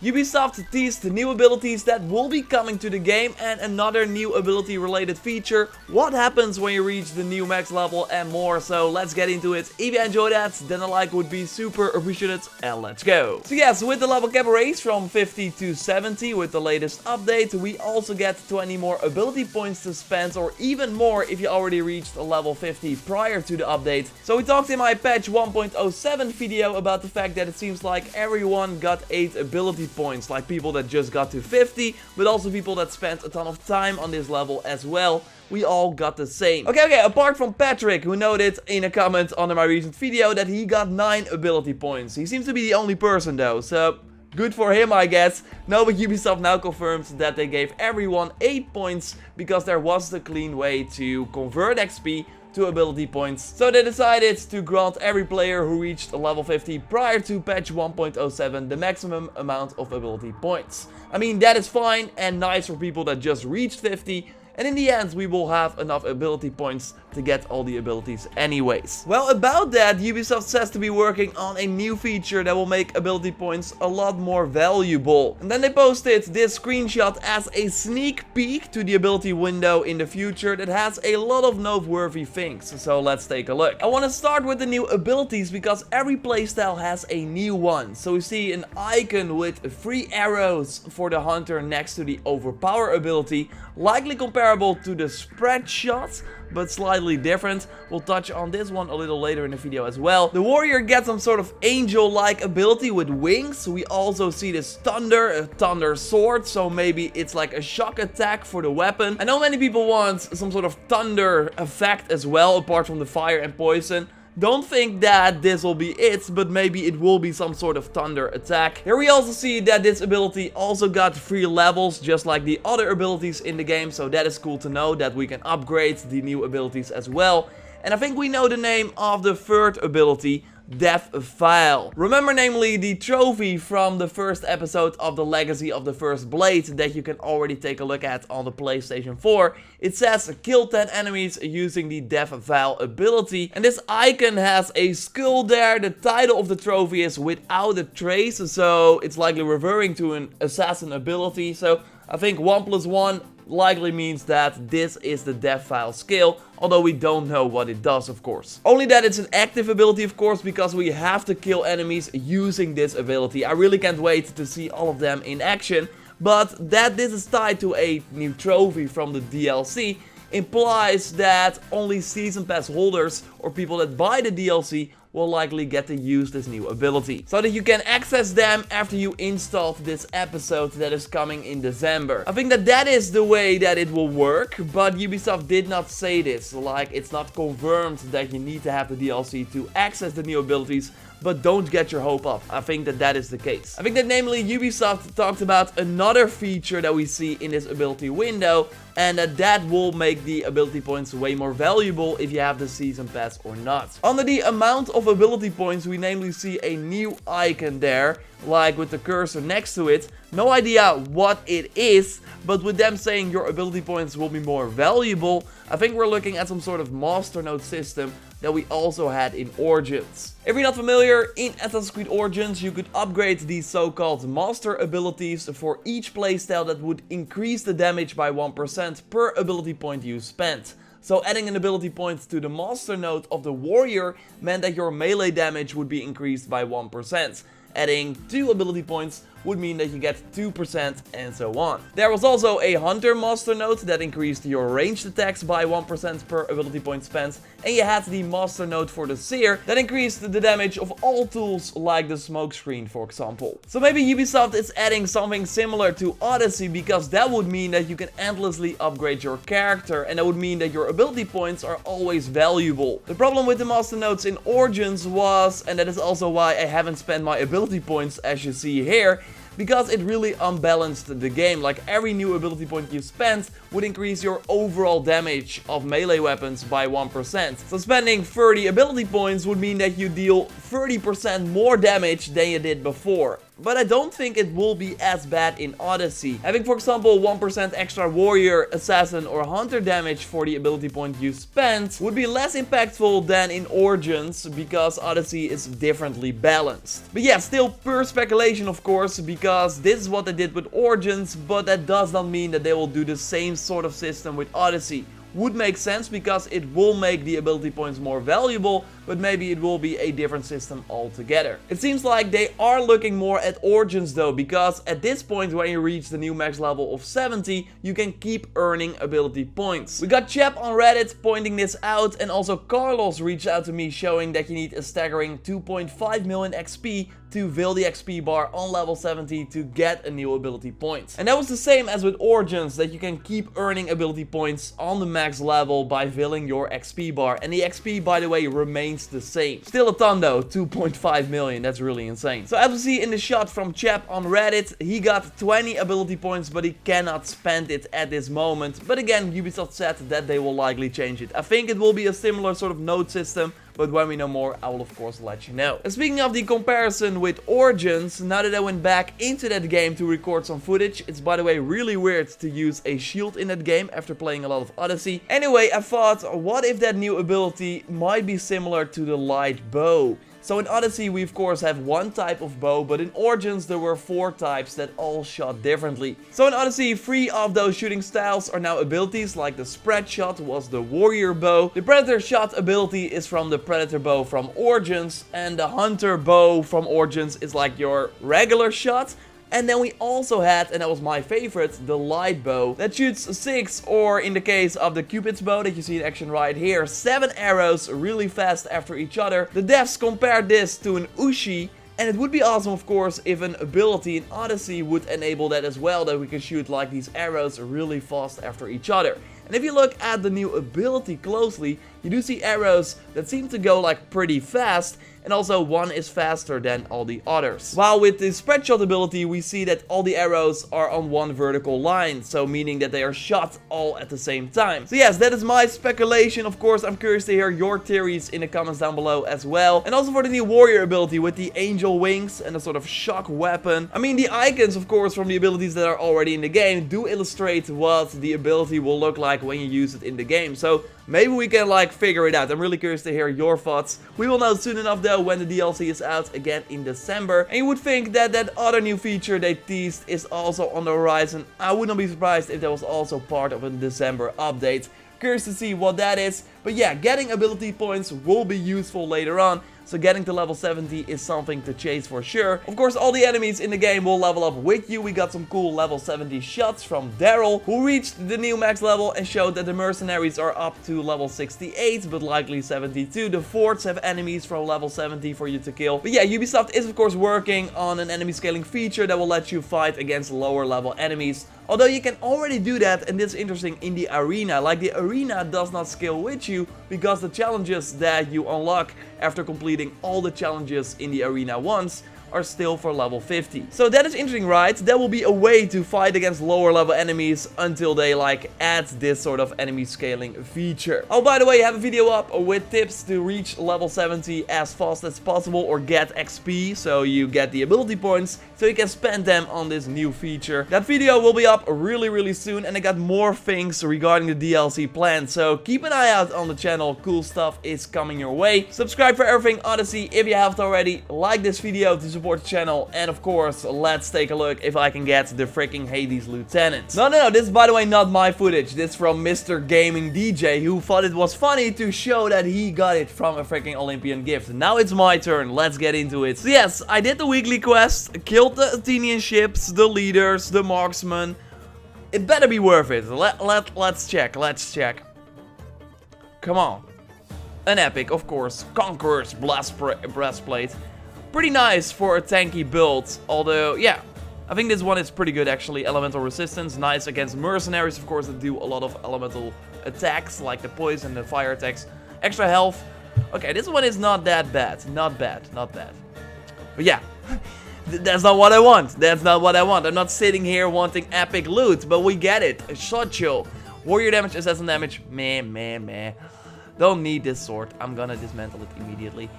Ubisoft teased the new abilities that will be coming to the game and another new ability related feature, what happens when you reach the new max level and more, so let's get into it. If you enjoyed that, then a like would be super appreciated and let's go. So yes, with the level cap raise from 50 to 70 with the latest update, we also get 20 more ability points to spend, or even more if you already reached a level 50 prior to the update. So we talked in my patch 1.07 video about the fact that it seems like everyone got 8 ability points, like people that just got to 50, but also people that spent a ton of time on this level as well. We all got the same. Okay, apart from Patrick, who noted in a comment under my recent video that he got 9 ability points. He seems to be the only person though, so good for him, I guess. No, but Ubisoft now confirms that they gave everyone 8 points because there was the clean way to convert XP to ability points. So they decided to grant every player who reached level 50 prior to patch 1.07 the maximum amount of ability points. I mean, that is fine and nice for people that just reached 50. And in the end, we will have enough ability points to get all the abilities anyways. Well, about that, Ubisoft says to be working on a new feature that will make ability points a lot more valuable. And then they posted this screenshot as a sneak peek to the ability window in the future that has a lot of noteworthy things. So let's take a look. I want to start with the new abilities because every playstyle has a new one. So we see an icon with 3 arrows for the hunter next to the overpower ability, likely comparable to the spread shot, but slightly different. We'll touch on this one a little later in the video as well. The warrior gets some sort of angel-like ability with wings. We also see this thunder, a thunder sword, so maybe it's like a shock attack for the weapon. I know many people want some sort of thunder effect as well, apart from the fire and poison. Don't think that this will be it, but maybe it will be some sort of thunder attack. Here we also see that this ability also got 3 levels, just like the other abilities in the game, so that is cool to know that we can upgrade the new abilities as well. And I think we know the name of the third ability, Death File. Remember namely the trophy from the first episode of the Legacy of the First Blade that you can already take a look at on the PlayStation 4. It says kill 10 enemies using the Death File ability, and this icon has a skull there. The title of the trophy is without a trace, so it's likely referring to an assassin ability. So I think 1 + 1 likely means that this is the Death File skill, although we don't know what it does, of course. Only that it's an active ability, of course, because we have to kill enemies using this ability. I really can't wait to see all of them in action, but that this is tied to a new trophy from the DLC implies that only Season Pass holders or people that buy the DLC will likely get to use this new ability, so that you can access them after you installed this episode that is coming in December. I think that is the way that it will work, but Ubisoft did not say this. Like, it's not confirmed that you need to have the DLC to access the new abilities, but don't get your hope up. I think that is the case. I think that namely Ubisoft talked about another feature that we see in this ability window, and that will make the ability points way more valuable if you have the Season Pass or not. Under the amount of ability points, we namely see a new icon there, like with the cursor next to it. No idea what it is, but with them saying your ability points will be more valuable, I think we're looking at some sort of master node system that we also had in Origins. If you're not familiar, in Assassin's Creed Origins you could upgrade these so-called master abilities for each playstyle that would increase the damage by 1% per ability point you spent. So adding an ability point to the master node of the warrior meant that your melee damage would be increased by 1%. Adding 2 ability points would mean that you get 2% and so on. There was also a hunter master node that increased your ranged attacks by 1% per ability point spent, and you had the master node for the seer that increased the damage of all tools like the smoke screen, for example. So maybe Ubisoft is adding something similar to Odyssey, because that would mean that you can endlessly upgrade your character, and that would mean that your ability points are always valuable. The problem with the master nodes in Origins was, and that is also why I haven't spent my ability points as you see here, because it really unbalanced the game. Like, every new ability point you spent would increase your overall damage of melee weapons by 1%. So spending 30 ability points would mean that you deal 30% more damage than you did before. but I don't think it will be as bad in Odyssey. Having, for example, 1% extra warrior, assassin or hunter damage for the ability point you spent would be less impactful than in Origins, because Odyssey is differently balanced. But yeah, still pure speculation of course, because this is what they did with Origins, but that does not mean that they will do the same sort of system with Odyssey. Would make sense because it will make the ability points more valuable, but maybe it will be a different system altogether. It seems like they are looking more at Origins though, because at this point when you reach the new max level of 70, you can keep earning ability points. We got Chap on Reddit pointing this out, and also Carlos reached out to me showing that you need a staggering 2.5 million XP to fill the XP bar on level 70 to get a new ability point. And that was the same as with Origins, that you can keep earning ability points on the max level by filling your XP bar. And the XP, by the way, remains the same. Still a ton though, 2.5 million, that's really insane. So as we see in the shot from Chap on Reddit, he got 20 ability points, but he cannot spend it at this moment. But again, Ubisoft said that they will likely change it. I think it will be a similar sort of node system, but when we know more, I will of course let you know. And speaking of the comparison with Origins, now that I went back into that game to record some footage, it's by the way really weird to use a shield in that game after playing a lot of Odyssey. Anyway, I thought, what if that new ability might be similar to the light bow? So in Odyssey we of course have one type of bow, but in Origins there were 4 types that all shot differently. So in Odyssey 3 of those shooting styles are now abilities, like the spread shot was the warrior bow, the predator shot ability is from the predator bow from Origins, and the hunter bow from Origins is like your regular shot. And then we also had, and that was my favorite, the light bow that shoots 6, or in the case of the Cupid's bow that you see in action right here, 7 arrows really fast after each other. The devs compared this to an Ushi, and it would be awesome of course if an ability in Odyssey would enable that as well, that we can shoot like these arrows really fast after each other. And if you look at the new ability closely, you do see arrows that seem to go like pretty fast, and also one is faster than all the others. While with the spread shot ability, we see that all the arrows are on one vertical line, so meaning that they are shot all at the same time. So yes, that is my speculation. Of course, I'm curious to hear your theories in the comments down below as well. And also for the new warrior ability with the angel wings and a sort of shock weapon. I mean, the icons, of course, from the abilities that are already in the game do illustrate what the ability will look like when you use it in the game. So maybe we can like figure it out. I'm really curious to hear your thoughts. We will know soon enough though when the DLC is out again in December. And you would think that that other new feature they teased is also on the horizon. I would not be surprised if that was also part of a December update. Curious to see what that is. But yeah, getting ability points will be useful later on. So getting to level 70 is something to chase for sure. Of course, all the enemies in the game will level up with you. We got some cool level 70 shots from Daryl, who reached the new max level and showed that the mercenaries are up to level 68, but likely 72. The forts have enemies from level 70 for you to kill. But yeah, Ubisoft is of course working on an enemy scaling feature that will let you fight against lower level enemies. Although you can already do that, and this is interesting, in the arena. Like, the arena does not scale with you, because the challenges that you unlock after completing all the challenges in the arena once are still for level 50. So that is interesting, right? That will be a way to fight against lower level enemies until they like add this sort of enemy scaling feature. Oh, by the way, I have a video up with tips to reach level 70 as fast as possible or get XP, so you get the ability points so you can spend them on this new feature. That video will be up really soon, and I got more things regarding the DLC planned, so keep an eye out on the channel. Cool stuff is coming your way. Subscribe for everything Odyssey if you haven't already. Like this video to support the channel, and of course, let's take a look if I can get the freaking Hades Lieutenant. No, this is by the way not my footage. This is from Mr. Gaming DJ, who thought it was funny to show that he got it from a freaking Olympian gift. Now it's my turn, let's get into it. So yes, I did the weekly quest, killed the Athenian ships, the leaders, the marksmen. It better be worth it. Let's check. Come on. An epic, of course. Conqueror's breastplate. Pretty nice for a tanky build. Although, yeah, I think this one is pretty good actually. Elemental resistance, nice against mercenaries, of course, that do a lot of elemental attacks, like the poison, the fire attacks. Extra health. Okay, this one is not that bad. Not bad. But yeah. That's not what I want. I'm not sitting here wanting epic loot, but we get it. A shot chill. Warrior damage, assassin damage. Meh. Don't need this sword. I'm gonna dismantle it immediately.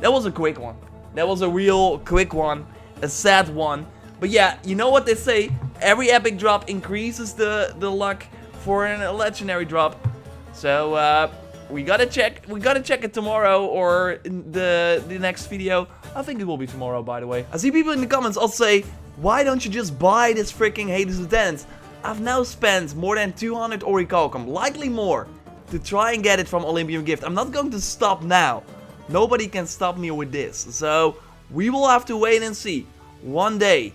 That was a quick one. That was a real quick one. a sad one. But yeah, you know what they say, every epic drop increases the luck for a legendary drop. So we gotta check it tomorrow or in the next video. I think it will be tomorrow, by the way. I see people in the comments also say, why don't you just buy this freaking Hades Lieutenant? I've now spent more than 200 Orichalcum, likely more, to try and get it from Olympian Gift. I'm not going to stop now. Nobody can stop me with this. So we will have to wait and see. One day,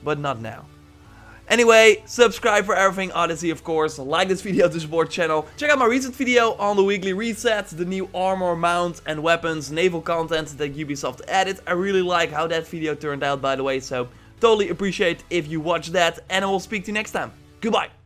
but not now. Anyway, subscribe for everything Odyssey, of course. Like this video to support the channel. Check out my recent video on the weekly resets, the new armor, mount, and weapons, naval content that Ubisoft added. I really like how that video turned out, by the way, so totally appreciate if you watch that, and I will speak to you next time. Goodbye.